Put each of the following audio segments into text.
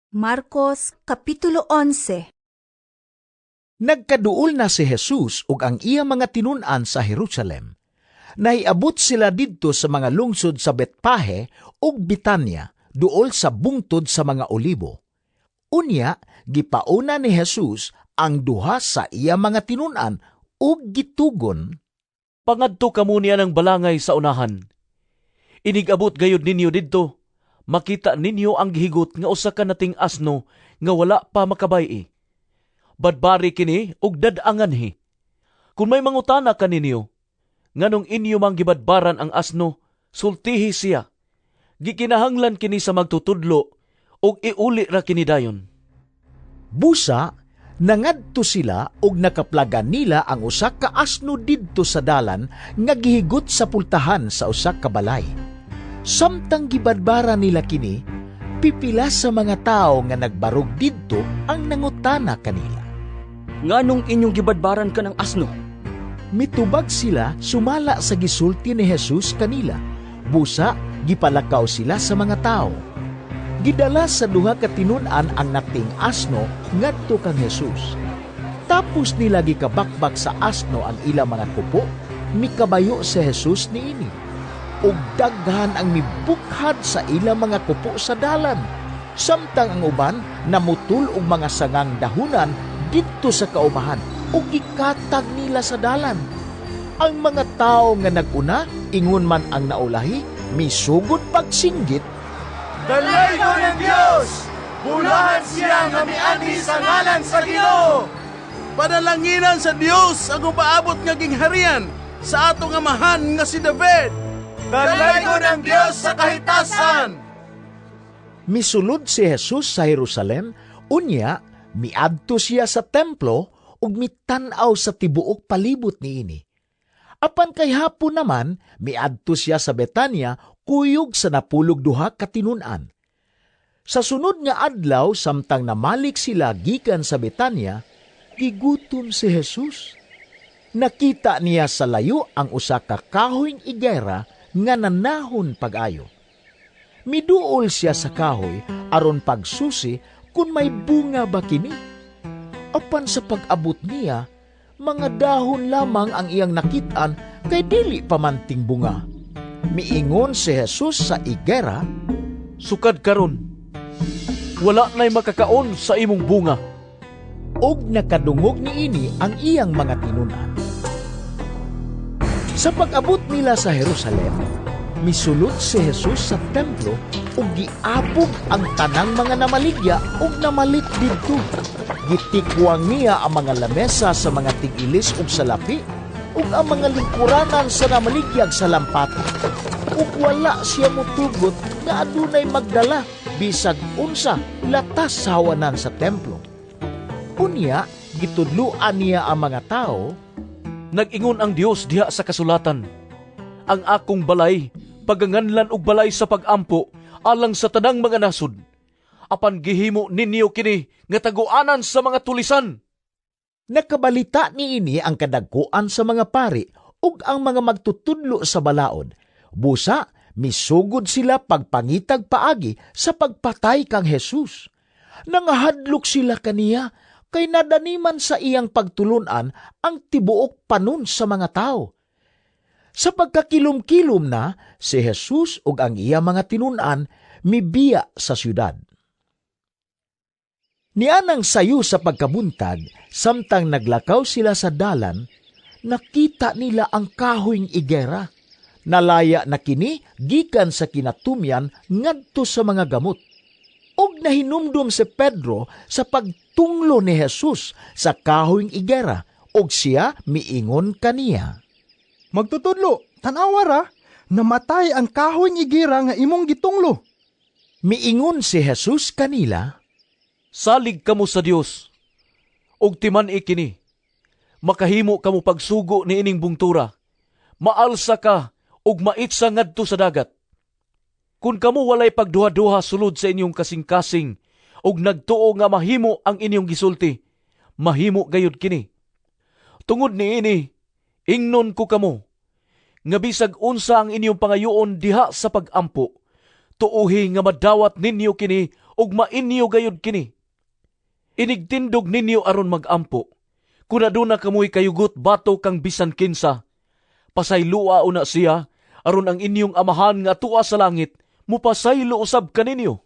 Marcos Kapitulo 11. Nagkaduol na si Jesus ug ang iya mga tinun-an sa Jerusalem. Nahiabot sila didto sa mga lungsod sa Betpahe ug Bitanya, duol sa bungtod sa mga olibo. Unya, gipauna ni Jesus ang duha sa iya mga tinun-an ug gitugon, Pangadto kamo niya ng balangay sa unahan. Inigabot gayud ninyo didto, makita ninyo ang gihigot nga usa ka nating asno nga wala pa makabay-i. Badbari kini ug dad-anganhi. Kung may mangutana kaninyo, nganong inyo mang gibadbaran ang asno, sultihi siya. Gikinahanglan kini sa magtutudlo ug iuli ra kini dayon. Busa, nangadto sila ug nakaplagan nila ang usa ka asno didto sa dalan nga gihigot sa pultahan sa usa ka balay. Samtang gibadbara nila kini, pipila sa mga tao nga nagbarog didto ang nangutana kanila. Nganong inyong gibadbaran ka ng asno? Mitubag sila sumala sa gisulti ni Jesus kanila. Busa, gipalakaw sila sa mga tao. Gidala sa duha ka tinun-an ang nating asno ngadto kang Jesus. Tapos nila gikabakbak sa asno ang ilang mga kupo, mikabayo si Jesus niini. Ug daghan ang mibukhad sa ilang mga kupo sa dalan. Samtang ang uban namutul og mga sangang dahunan didto sa kaubahan ug gikatag nila sa dalan. Ang mga tao nga naguna, ingon man ang naulahi, misugod pagsinggit, Dalay ko ng Diyos! Bulahan siya nga miani sa ngalan sa Ginoo! Padalanginan sa Diyos ang upaabot nga gingharian sa atong amahan nga si David! Dalay ko ng Diyos sa kahitasan! Misulod si Jesus sa Jerusalem, unya, miadto siya sa templo ug mitan-aw sa tibuok palibot niini. Apan kay hapon naman, miadto siya sa Betania, kuyog sa napulog duha ka tinun-an. Sa sunod nga adlaw, samtang namalik sila gikan sa Betania, gigutom si Jesus. Nakita niya sa layo ang usa ka kahoyng igera nga nanahon pag-ayo. Miduol siya sa kahoy aron pagsusi kung may bunga ba kini. Apan sa pag-abot niya, mga dahon lamang ang iyang nakitaan kay dili pamanting bunga. Miingon si Jesus sa igera, Sukad karon, wala na'y makakaon sa imong bunga. og nakadungog niini ang iyang mga tinun-an. Sa pag-abot nila sa Jerusalem, misulod si Jesus sa templo ug giabog ang tanang mga namaligya ug namalit didto. Gitikwang niya ang mga lamesa sa mga tig-ilis ug salapi ug ang mga lingkuranan sa namaligyag sa lampata. Ug wala siya motugot nga adunay magdala bisag unsa latas sa hawanan sa templo. Unya, gitudluan niya ang mga tao, Nag-ingon ang Dios diha sa kasulatan, ang akong balay, paganganlan og balay sa pag-ampo, alang sa tanang mga nasod. Apan gihimo ninyo kini nga taguanan sa mga tulisan. nakabalita niini ang kadagkuan sa mga pari ug ang mga magtutudlo sa balaod. Busa, misugod sila pagpangitag paagi sa pagpatay kang Jesus. Nangahadlok sila kaniya kay nadaniman sa iyang pagtulunan ang tibuok panon sa mga tao. Sa pagkakilom-kilom na, si Jesus ug ang iya mga tinun-an mibiya sa syudad. Nianang sayo sa pagkabuntag, samtang naglakaw sila sa dalan, nakita nila ang kahoyng igera. Nalaya na kini gikan sa kinatumyan ngadto sa mga gamot. Og nahinumdum si Pedro sa pagtunglo ni Jesus sa kahoyng igera, og siya miingon kaniya, Magtutudlo, tanawara, namatay ang kahoy igira nga imong gitunglo. Miingon si Jesus kanila, Salig kamo sa Dios, og timan ikini, makahimo kamo pagsugo ni ining bungtura, maalsa ka og maitsa ngadto sa dagat. Kung kamo walay pagduha-duha sulod sa inyong kasing-kasing, og nagtuo nga mahimo ang inyong gisulti, mahimo gayud kini. Tungod niini, ingnon ko kamo, nga bisag unsa ang inyong pangayoon diha sa pag-ampo, tuuhi nga madawat ninyo kini ug mainyo gayud kini. Inigtindog ninyo aron magampo. Kung aduna kamoy kayugot bato kang bisan kinsa, pasaylua una siya, aron ang inyong amahan nga tuwa sa langit, mupasaylo usab kaninyo.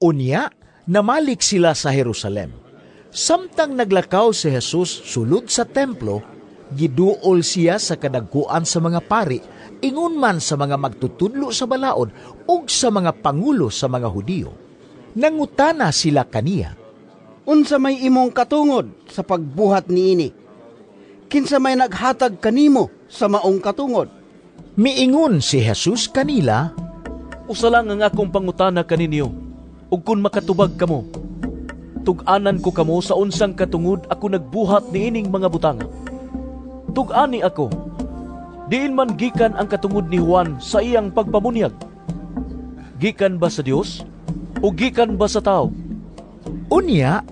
Unya, namalik sila sa Jerusalem. Samtang naglakaw si Jesus sulod sa templo, giduol siya sa kadagkuan sa mga pari, ingon man sa mga magtutudlo sa balaod ug sa mga pangulo sa mga Hudiyo. Nangutana sila kaniya, Unsa may imong katungod sa pagbuhat niini? Kinsa may naghatag kanimo sa maong katungod? miingon si Jesus kanila, Usa lang ang akong pangutana kaninyo, ug kung makatubag kamo, tug-anan ko kamo sa unsang katungod ako nagbuhat niining mga butanga. Tug-ani ako, diin man gikan ang katungod ni Juan sa iyang pagpamunyag. Gikan ba sa Dios o gikan ba sa tao? Unya,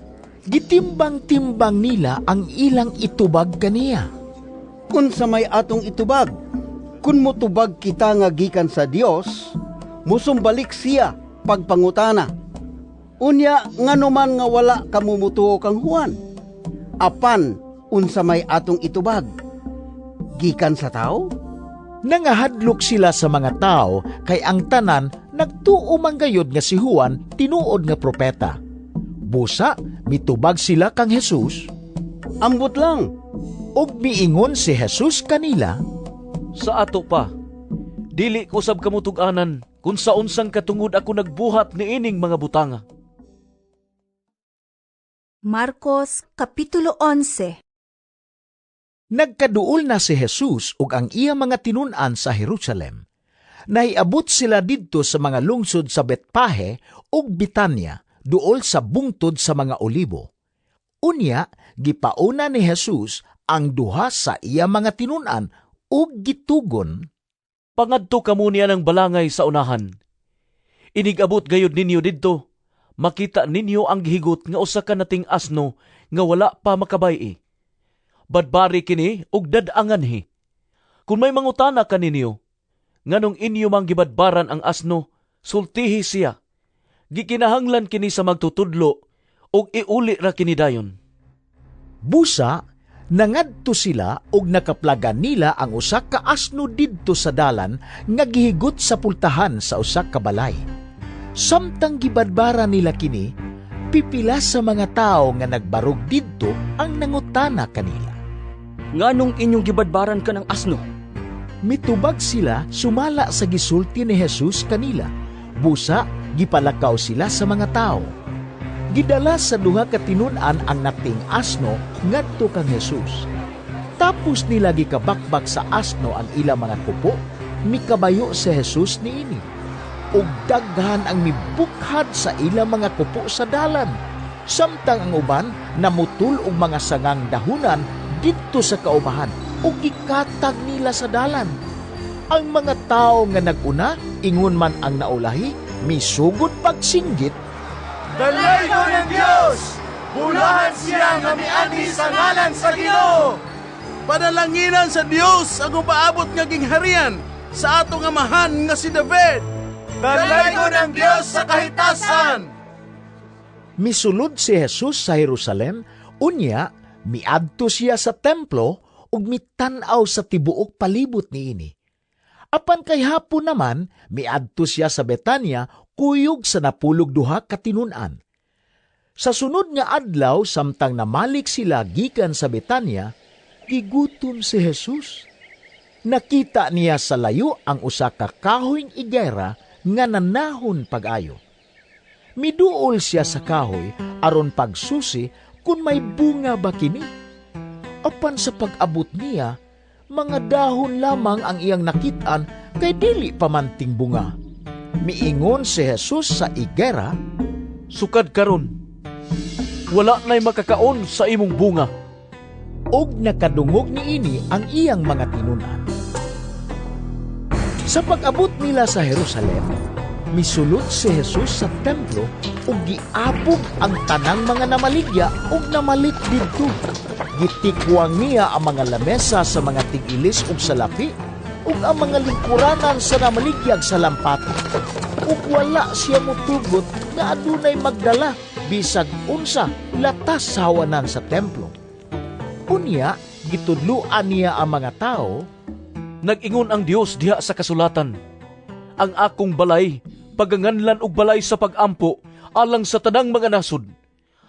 gitimbang-timbang nila ang ilang itubag kaniya. Unsa may atong itubag? Kun motubag kita nga gikan sa Dios, musumbalik siya pagpangutana. Unya nganuman nga wala kamumutuo kang Juan. Apan unsa may atong itubag? Gikan sa tao? Nangahadlok sila sa mga tao kay ang tanan nagtuo manggayod nga si Juan tinuod nga propeta. Busa, mitubag sila kang Jesus, Ambot lang. ug miingon si Jesus kanila, Sa ato pa, dili ko sab kamo tug-anan kung sa unsang katungod ako nagbuhat niining mga butanga. Marcos Kapitulo 11. Nagkaduol na si Jesus ug ang iya mga tinun-an sa Jerusalem. Nahiabot sila didto sa mga lungsod sa Betpahe ug Bitanya, duol sa bungtod sa mga olibo. Unya, gipauna ni Jesus ang duha sa iya mga tinun-an ug gitugon, Pangadto kamo niya ng balangay sa unahan. Inigabot gayud ninyo didto, makita ninyo ang gihigot nga usa ka nating asno nga wala pa makabay-i. Badbari kini ug dad-anganhi. Kung may mangutana kaninyo, nganong inyo mang gibadbaran ang asno, sultihi siya. Gikinahanglan kini sa magtutudlo ug iuli ra kini dayon. Busa, nangadto sila ug nakaplagan nila ang usa ka asno didto sa dalan nga gihigot sa pultahan sa usa ka balay. Samtang gibadbara nila kini, pipila sa mga tao nga nagbarog didto ang nangutana kanila. Nganong inyong gibadbaran ka ng asno? Mitubag sila sumala sa gisulti ni Jesus kanila. Busa, gipalakaw sila sa mga tao. Gidala sa duha ka tinun-an ang nating asno ngadto kang Jesus. Tapos nila gikabakbak sa asno ang ilang mga kupo, mikabayo si Jesus niini. Ug daghan ang mibukhad sa ilang mga kupo sa dalan. Samtang ang uban namutul og mga sangang dahunan didto sa kaubahan ug gikatag nila sa dalan. Ang mga tao nga naguna, ingon man ang naulahi, misugod pagsinggit, Dalay ko ng Diyos! Bulahan siya nga mianhi sa ngalan sa Ginoo! Padalanginan sa Diyos ang upaabot nga gingharian sa atong amahan nga si David! Dalay ko ng Diyos sa kahitasan! Misulod si Jesus sa Jerusalem, unya, miadto siya sa templo ug mitan-aw sa tibuok palibot niini. Apan kay hapon naman, miadto siya sa Betania, kuyog sa napulog duha ka tinun-an. Sa sunod nga adlaw, samtang namalik sila gikan sa Betania, gigutom si Jesus. Nakita niya sa layo ang usa ka kahoyng igera nga nanahon pag-ayo. Miduol siya sa kahoy aron pagsusi kung may bunga ba kini. Apan sa pag-abot niya, mga dahon lamang ang iyang nakitaan kay dili pamanting bunga. Miingon si Jesus sa igera, Sukad karon, wala na'y makakaon sa imong bunga. og nakadungog niini ang iyang mga tinun-an. Sa pag-abot nila sa Jerusalem, misulod si Jesus sa templo ug giabog ang tanang mga namaligya ug namalit didto. Gitikwang niya ang mga lamesa sa mga tig-ilis ug salapi ug ang mga lingkuranan sa namaligyag sa lampati. Ug wala siya motugot nga adunay magdala bisag unsa latas sa hawanan sa templo. Unya, gitudluan niya ang mga tao, Nag-ingon ang Dios diha sa kasulatan, ang akong balay, paganganlan og balay sa pagampo, alang sa tanang mga nasod.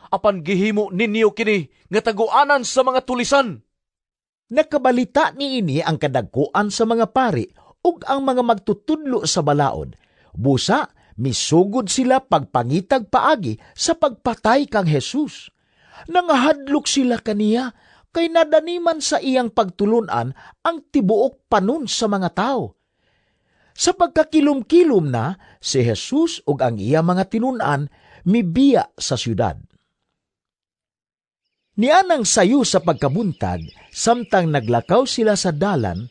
Apan gihimo ninyo kini nga taguanan sa mga tulisan. nakabalita niini ang kadagkuan sa mga pari ug ang mga magtutudlo sa balaod. Busa, misugod sila pagpangitag paagi sa pagpatay kang Jesus. Nangahadlok sila kaniya, kay nadaniman sa iyang pagtulunan ang tibuok panon sa mga tao. Sa pagkakilom-kilom na, si Jesus ug ang iya mga tinunan mibiya sa syudad. Nianang sayo sa pagkabuntag, samtang naglakaw sila sa dalan,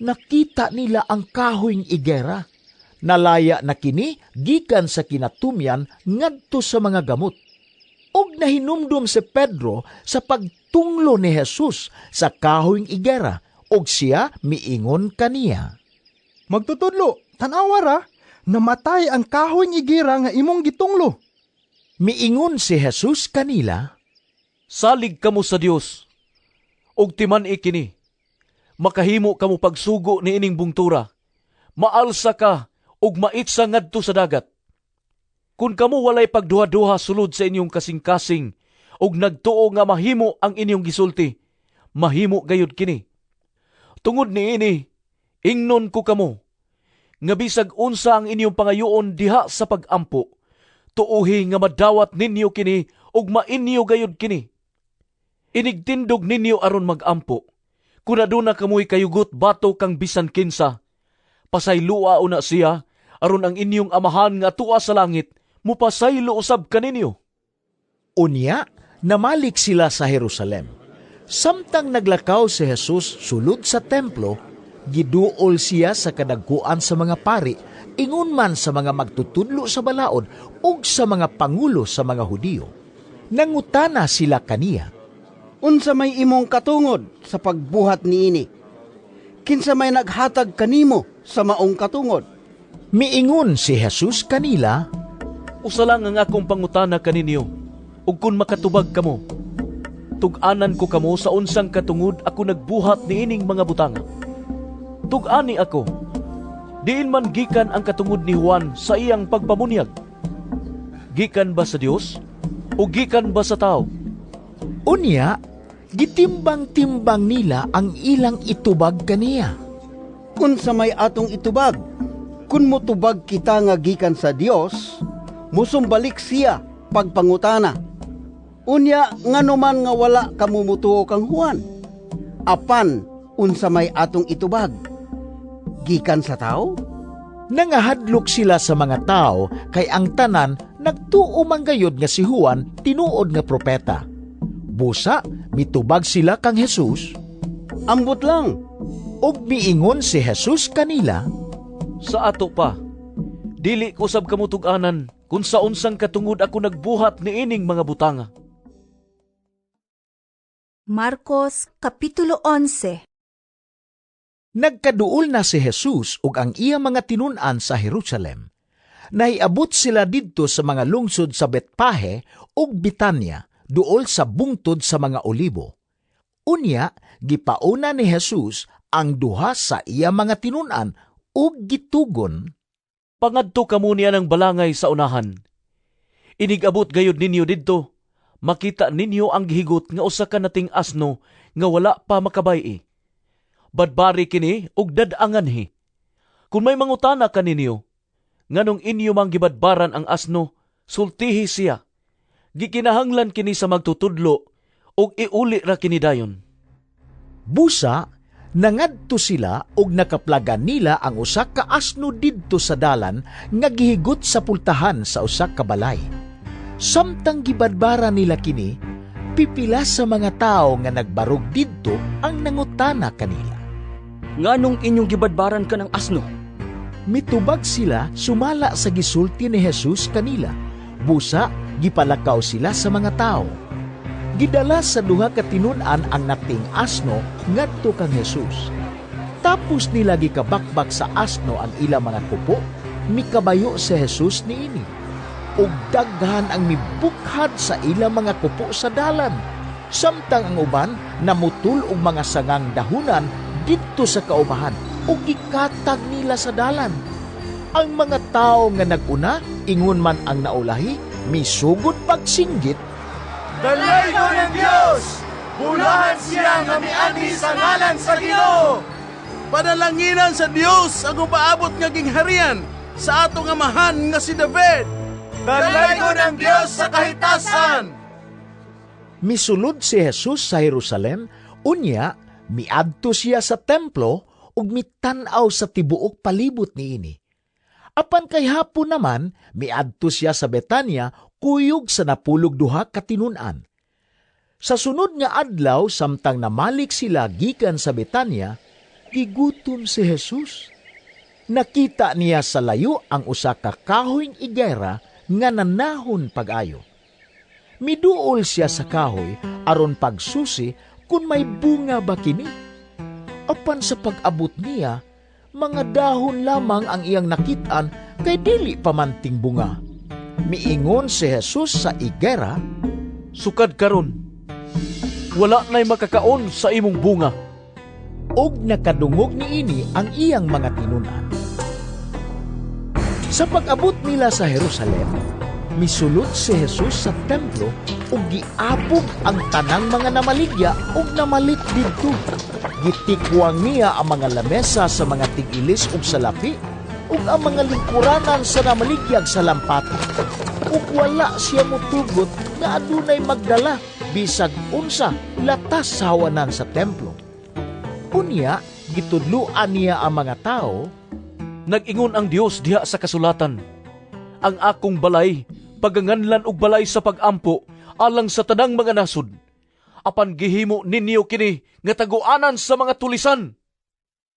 nakita nila ang kahoyng igera. Nalaya na kini gikan sa kinatumyan ngadto sa mga gamot. Og nahinumdum si Pedro sa pagtunglo ni Jesus sa kahoyng igera, og siya miingon kaniya. Magtutudlo, tanawa ra, namatay ang kahoy igira nga imong gitunglo. Miingon si Jesus kanila, Salig kamo sa Dios, og timan ikini, makahimo kamo pagsugo ni ining bungtura, maalsa ka og maitsa ngadto sa dagat. Kung kamo walay pagduha-duha sulod sa inyong kasing-kasing, og nagtuo nga mahimo ang inyong gisulti, mahimo gayud kini. Tungod ni ini, ingnon ko kamo, nga bisag unsa ang inyong pangayoon diha sa pagampo, tuuhi nga madawat ninyo kini og mainyo gayud kini. Inigtindog ninyo aron magampo, kung aduna kamoy kayugot bato kang bisan kinsa, pasaylua una siya, aron ang inyong amahan nga tuwa sa langit, mupasaylo usab kaninyo. Unya, namalik sila sa Jerusalem. Samtang naglakaw si Jesus sulod sa templo, giduol siya sa kadagkuan sa mga pari, ingon man sa mga magtutudlo sa balaod ug sa mga pangulo sa mga Hudiyo. Nangutana sila kaniya, Unsa may imong katungod sa pagbuhat niini? Kinsa may naghatag kanimo sa maong katungod? miingon si Jesus kanila, Usa lang ang akong pangutana kaninyo, ug kung makatubag kamo, tug-anan ko kamo sa unsang katungod ako nagbuhat niining mga butanga. Tug-ani ako, diin man gikan ang katungod ni Juan sa iyang pagpamunyag. Gikan ba sa Dios o gikan ba sa tao? Unya, gitimbang-timbang nila ang ilang itubag kaniya. Unsa may atong itubag? Kun motubag kita nga gikan sa Dios, musumbalik siya pagpangutana. Unya nganuman nga wala kamumutuo kang Juan. Apan unsa may atong itubag? Gikan sa tao? Nangahadlok sila sa mga tao kay ang tanan nagtuo manggayod nga si Juan tinuod nga propeta. Busa, mitubag sila kang Jesus, Ambot lang. ug miingon si Jesus kanila, Sa ato pa, dili ko sab kamo tug-anan kung sa unsang katungod ako nagbuhat niining mga butanga. Marcos Kapitulo 11. Nagkaduol na si Jesus ug ang iya mga tinunan sa Jerusalem. Naiabot sila didto sa mga lungsod sa Betpahe ug Bitanya, duol sa bungtod sa mga olibo. Unya, gipauna ni Jesus ang duha sa iya mga tinunan ug gitugon, Pangadto kamo niya ng balangay sa unahan. Inigabot gayud ninyo didto, makita ninyo ang gihigot nga usa ka nating asno nga wala pa makabay-i. Badbari kini ug dad-anganhi. Kung may mangutana kaninyo, nganong inyo mang gibadbaran ang asno, sultihi siya. Gikinahanglan kini sa magtutudlo ug iuli ra kini dayon. Busa, nangadto sila ug nakaplagan nila ang usa ka asno didto sa dalan nga gihigot sa pultahan sa usa ka balay. Samtang gibadbara nila kini, pipila sa mga tao nga nagbarog didto ang nangutana kanila. Nganong inyong gibadbaran ka ng asno? Mitubag sila sumala sa gisulti ni Jesus kanila. Busa, gipalakaw sila sa mga tao. Gidala sa duha ka tinunan ang nating asno ngadto kang Jesus. Tapos nila gikabakbak sa asno ang ilang mga kupo, mikabayo si Jesus niini. ug daghan ang mibukhad sa ilang mga kupo sa dalan. Samtang ang uban namutul og mga sangang dahunan didto sa kaubahan ug gikatag nila sa dalan. Ang mga tao nga naguna, ingon man ang naulahi, misugod pagsinggit, Dalay ko ng Diyos! Bulahan siya nga miani sa ngalan sa Ginoo! Padalanginan sa Dios ang upaabot nga gingharian sa atong amahan nga si David. Dalay ko ng Diyos sa kahitasan! Misulod si Jesus sa Jerusalem, unya, miadto siya sa templo ug mitan-aw sa tibuok palibot niini. Apan kay hapon naman, miadto siya sa Betania, kuyog sa napulog duha ka tinun-an. Sa sunod nga adlaw, samtang namalik sila gikan sa Betania, gigutom si Jesus. Nakita niya sa layo ang usa ka kahoyng igera nga nanahon pag-ayo. Miduol siya sa kahoy aron pagsusi kung may bunga ba kini. Apan sa pag-abot niya, mga dahon lamang ang iyang nakitaan kay dili pamanting bunga. Miingon si Jesus sa igera, Sukad karon, wala na'y makakaon sa imong bunga. og nakadungog niini ang iyang mga tinunan. Sa pag-abot nila sa Jerusalem, misulod si Jesus sa templo ug giabog ang tanang mga namaligya ug namalit didto. Gitikwang niya ang mga lamesa sa mga tig-ilis ug salapi ug ang mga lingkuranan sa namaligyag sa lampata. Ug wala siya motugot nga adunay magdala bisag unsa latas sa hawanan sa templo. Unya, gitudluan niya ang mga tao, Nag-ingon ang Dios diha sa kasulatan, ang akong balay, paganganlan og balay sa pag-ampo, alang sa tanang mga nasod. Apan gihimo ninyo kini nga taguanan sa mga tulisan.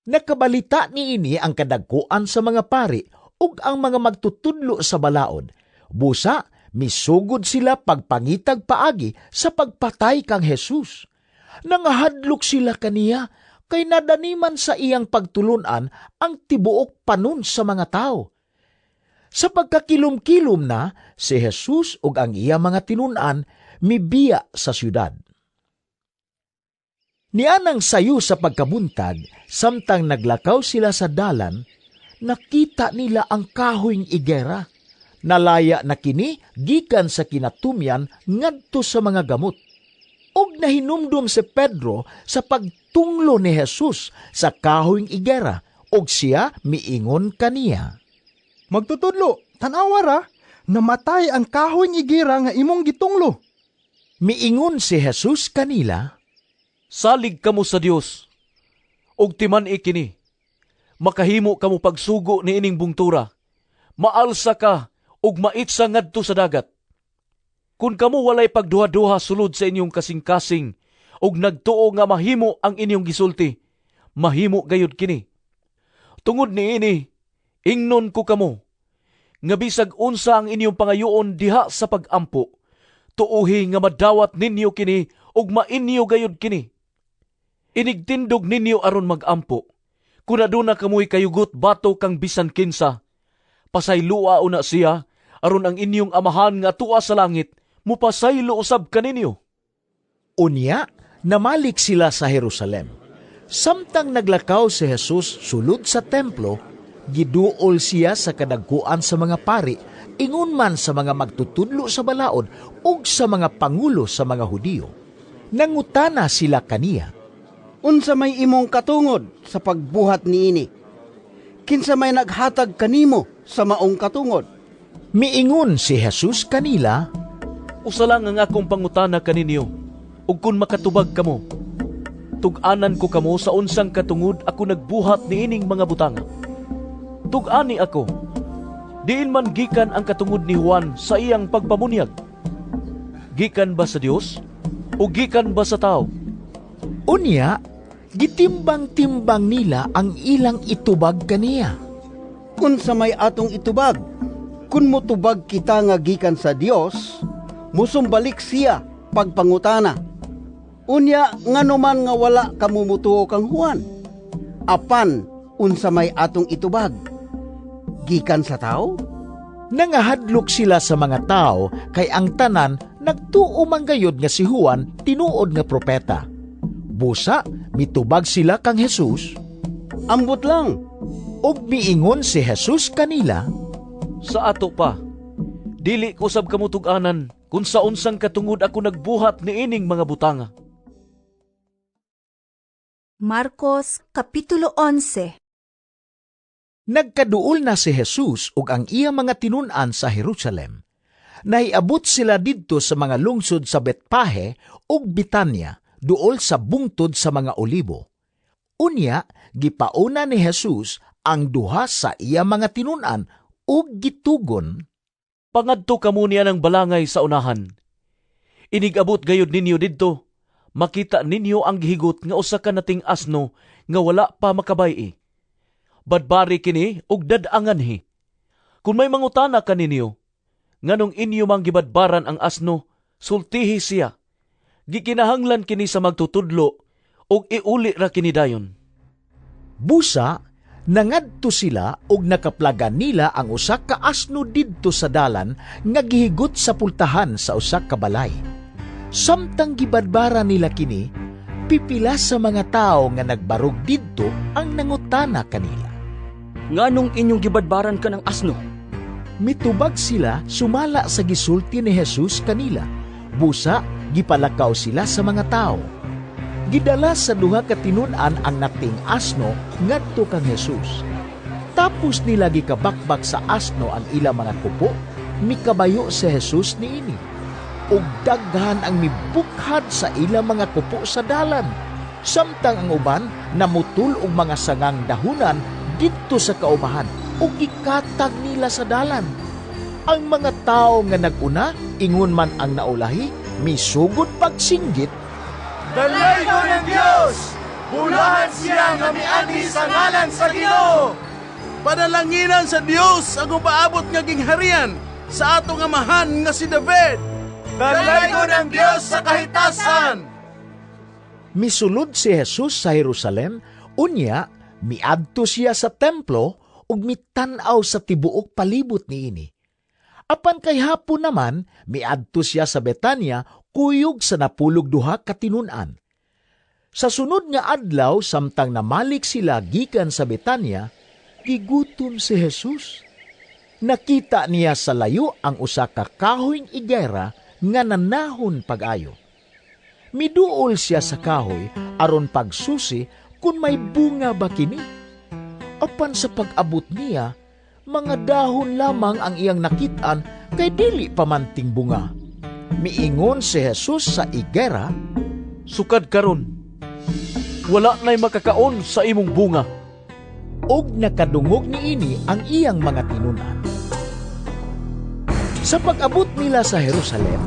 nakabalita niini ang kadagkuan sa mga pari ug ang mga magtutudlo sa balaod. Busa, misugod sila pagpangitag paagi sa pagpatay kang Jesus. Nangahadlok sila kaniya kay nadaniman sa iyang pagtulunan ang tibuok panon sa mga tao. Sa pagkakilom-kilom na, si Jesus ug ang iyang mga tinunan mibiya sa syudad. Nianang sayo sa pagkabuntag, samtang naglakaw sila sa dalan, nakita nila ang kahoyng igera. Nalaya na kini gikan sa kinatumyan ngadto sa mga gamot. Og nahinumdum si Pedro sa pagtunglo ni Jesus sa kahoyng igera, og siya miingon kaniya. Magtutudlo, tanawara, namatay ang kahoyng igira nga imong gitunglo. Miingon si Jesus kanila, Salig kamo sa Dios, og timan ikini, makahimo kamo pagsugo ni ining bungtura, maalsa ka og maitsa ngadto sa dagat. Kung kamo walay pagduha-duha sulod sa inyong kasing-kasing og nagtuo nga mahimo ang inyong gisulti, mahimo gayud kini. Tungod niini, ingnon ko kamo, nga bisag unsa ang inyong pangayoon diha sa pag-ampo, tuuhi nga madawat ninyo kini og mainyo gayud kini. Inigtindog ninyo aron mag-ampo, kung aduna kamoy kayugot bato kang bisan kinsa, pasaylua una siya, aron ang inyong amahan nga tuwa sa langit, mupasaylo usab kaninyo. Unya, namalik sila sa Jerusalem. Samtang naglakaw si Jesus sulod sa templo, giduol siya sa kadagkuan sa mga pari, ingon man sa mga magtutudlo sa balaod ug sa mga pangulo sa mga Hudiyo. Nangutana sila kaniya, Unsa may imong katungod sa pagbuhat niini? Kinsa may naghatag kanimo sa maong katungod? miingon si Jesus kanila, Usa lang ang akong pangutana kaninyo, ug kung makatubag kamo, tug-anan ko kamo sa unsang katungod ako nagbuhat niining mga butanga. Tug-ani ako, diin man gikan ang katungod ni Juan sa iyang pagpamunyag. Gikan ba sa Dios o gikan ba sa tao? Unya, gitimbang-timbang nila ang ilang itubag kaniya. Unsa may atong itubag? Kun motubag kita nga gikan sa Dios, musumbalik siya pagpangutana. Unya nganuman nga wala kamumutuo kang Juan. Apan unsa may atong itubag? Gikan sa tao Nangahadlok sila sa mga tao kay ang tanan nagtuo manggayod nga si Juan tinuod nga propeta. Busa, mitubag sila kang Jesus, Ambot lang. ug miingon si Jesus kanila, Sa ato pa, dili ko sab kamo tug-anan kung sa unsang katungod ako nagbuhat ni ining mga butanga. Marcos Kapitulo 11. Nagkaduol na si Jesus ug ang iya mga tinun-an sa Jerusalem. Naiabot sila didto sa mga lungsod sa Betpahe ug Bitanya, duol sa bungtod sa mga olibo. Unya, gipauna ni Jesus ang duha sa iya mga tinun-an ug gitugon, Pangadto kamo niya ng balangay sa unahan. Inigabot gayud ninyo didto, makita ninyo ang gihigot nga usa ka nating asno nga wala pa makabay-i. Badbari kini ug dad-anganhi. Kung may mangutana ka ninyo, nganong inyo mang gibadbaran ang asno, sultihi siya. Gikinahanglan kini sa magtutudlo ug iuli ra kini dayon. Busa, nangadto sila ug nakaplagan nila ang usa ka asno didto sa dalan nga gihigot sa pultahan sa usa ka balay. Samtang gibadbara nila kini, pipila sa mga tao nga nagbarog didto ang nangutana kanila. Nganong inyong gibadbaran ka ng asno? Mitubag sila sumala sa gisulti ni Jesus kanila. Busa, gipalakaw sila sa mga tao. Gidala sa duha ka tinun-an ang nating asno ngadto kang Jesus. Tapos nila gikabakbak sa asno ang ila mga kupo, mikabayo si Jesus niini. Ug daghan ang mibukhad sa ila mga kupo sa dalan. Samtang ang uban namutul og mga sangang dahunan didto sa kaubahan ug gikatag nila sa dalan. Ang mga tao nga naguna, ingon man ang naulahi, misugod pagsinggit, Dalay ko ng Diyos! Bulahan siya nga mianhi sa ngalan sa Ginoo! Panalanginan sa Diyos ang upaabot nga gingharian sa atong amahan nga si David! Dalay ko ng Diyos sa kahitasan! Misulod si Jesus sa Jerusalem, unya, miadto siya sa templo ug mitan-aw sa tibuok palibot niini. Apan kay hapon naman, miadto siya sa Betania, kuyog sa napulog duha ka tinun-an. Sa sunod nga adlaw, samtang namalik sila gikan sa Betania, gigutom si Jesus. Nakita niya sa layo ang usa ka kahoyng igera nga nanahon pag-ayo. Miduol siya sa kahoy aron pagsusi kung may bunga ba kini. Apan sa pag-abot niya, mga dahon lamang ang iyang nakitaan kay dili pamanting bunga. Miingon si Jesus sa igera, Sukad karon, wala na'y makakaon sa imong bunga. og nakadungog niini ang iyang mga tinun-an. Sa pag-abot nila sa Jerusalem,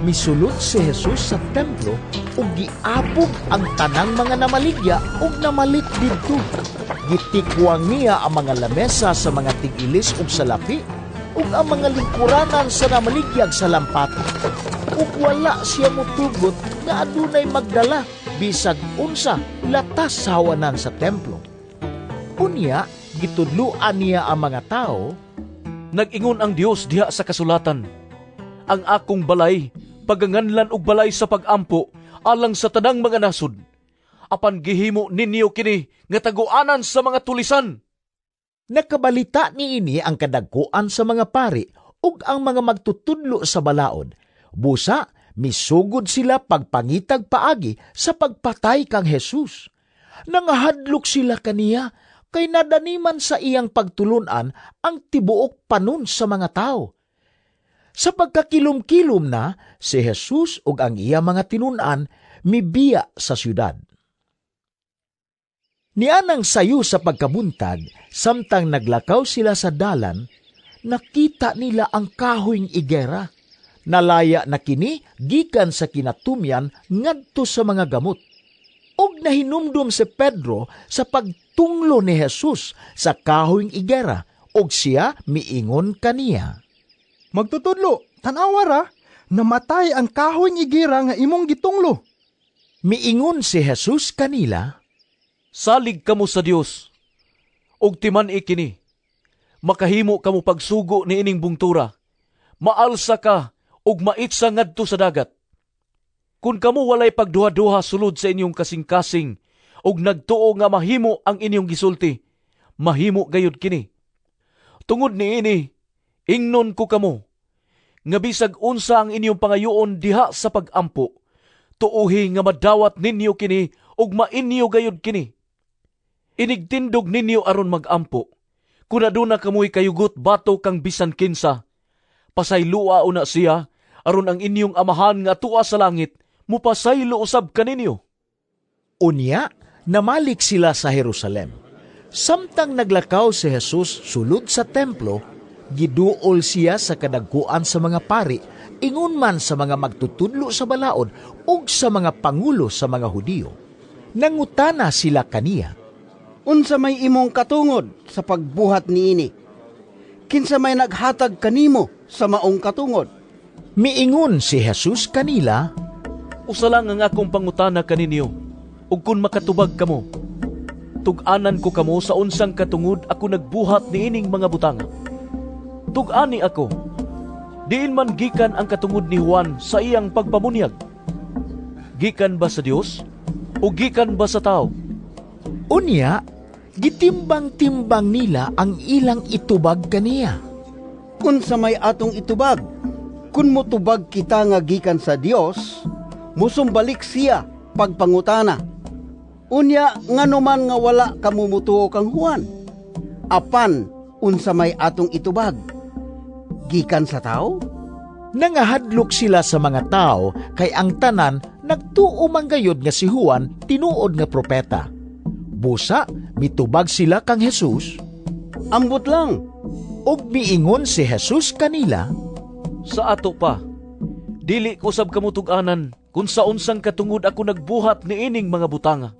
misulod si Jesus sa templo ug giabog ang tanang mga namaligya ug namalit didto. Gitikwang niya ang mga lamesa sa mga tig-ilis ug salapi ug ang mga lingkuranan sa namaligyag sa lampato. Ug wala siya motugot nga adunay magdala bisag unsa latas sa hawanan sa templo. Unya, gitudluan niya ang mga tao, Nag-ingon ang Dios diha sa kasulatan, ang akong balay, paganganlan og balay sa pag-ampo, alang sa tanang mga nasod. Apan gihimo ninyo kini nga taguanan sa mga tulisan. nakabalita niini ang kadagkuan sa mga pari ug ang mga magtutudlo sa balaod. Busa, misugod sila pagpangitag paagi sa pagpatay kang Jesus. Nangahadlok sila kaniya kay nadaniman sa iyang pagtulunan ang tibuok panon sa mga tao. Sa pagkakilom-kilom na, si Jesus ug ang iya mga tinunan mibiya sa syudad. Nianang sayo sa pagkabuntag, samtang naglakaw sila sa dalan, nakita nila ang kahoyng igera. Nalaya na kini gikan sa kinatumyan ngadto sa mga gamot. Og nahinumdum si Pedro sa pagtunglo ni Jesus sa kahoyng igera, og siya miingon kaniya. Magtutudlo, tanawara, namatay ang kahoy ni gira nga imong gitunglo. Miingon si Jesus kanila, Salig kamo sa Dios, og timan ikini, makahimo kamo pagsugo ni ining bungtura, maalsa ka ug maitsa ngadto sa dagat. Kung kamo walay pagduha-duha sulod sa inyong kasing-kasing ug nagtuo nga mahimo ang inyong gisulti, mahimo gayud kini. Tungod niini, ingnon ko kamo, nga bisag unsa ang inyong pangayoon diha sa pag-ampo, tuuhi nga madawat ninyo kini ug mainyo gayud kini. Inigtindog ninyo aron mag-ampo, kung aduna kamoy kayugot bato kang bisan kinsa, pasaylua una siya, aron ang inyong amahan nga tuwa sa langit, mupasaylo usab kaninyo. Unya, namalik sila sa Jerusalem. Samtang naglakaw si Jesus sulod sa templo, giduol siya sa kadagkuan sa mga pari, ingon man sa mga magtutudlo sa balaod ug sa mga pangulo sa mga Hudiyo. Nangutana sila kaniya, Unsa may imong katungod sa pagbuhat niini? Kinsa may naghatag kanimo sa maong katungod? miingon si Jesus kanila, Usa lang ang akong pangutana kaninyo, ug kung makatubag kamo, tug-anan ko kamo sa unsang katungod ako nagbuhat niining mga butanga. Tug-ani ako, diin man gikan ang katungod ni Juan sa iyang pagpamunyag. Gikan ba sa Dios o gikan ba sa tao? Unya, gitimbang-timbang nila ang ilang itubag kaniya. Unsa may atong itubag? Kun motubag kita nga gikan sa Dios, musumbalik siya pagpangutana. Unya nganuman nga wala kamumutuo kang Juan. Apan unsa may atong itubag? Gikan sa tao? Nangahadlok sila sa mga tao kay ang tanan nagtuo manggayod nga si Juan tinuod nga propeta. Busa, mitubag sila kang Jesus. Ambot lang. Og miingon si Jesus kanila, Sa ato pa, dili ko sab kamo tug-anan kung sa unsang katungod ako nagbuhat niining mga butanga.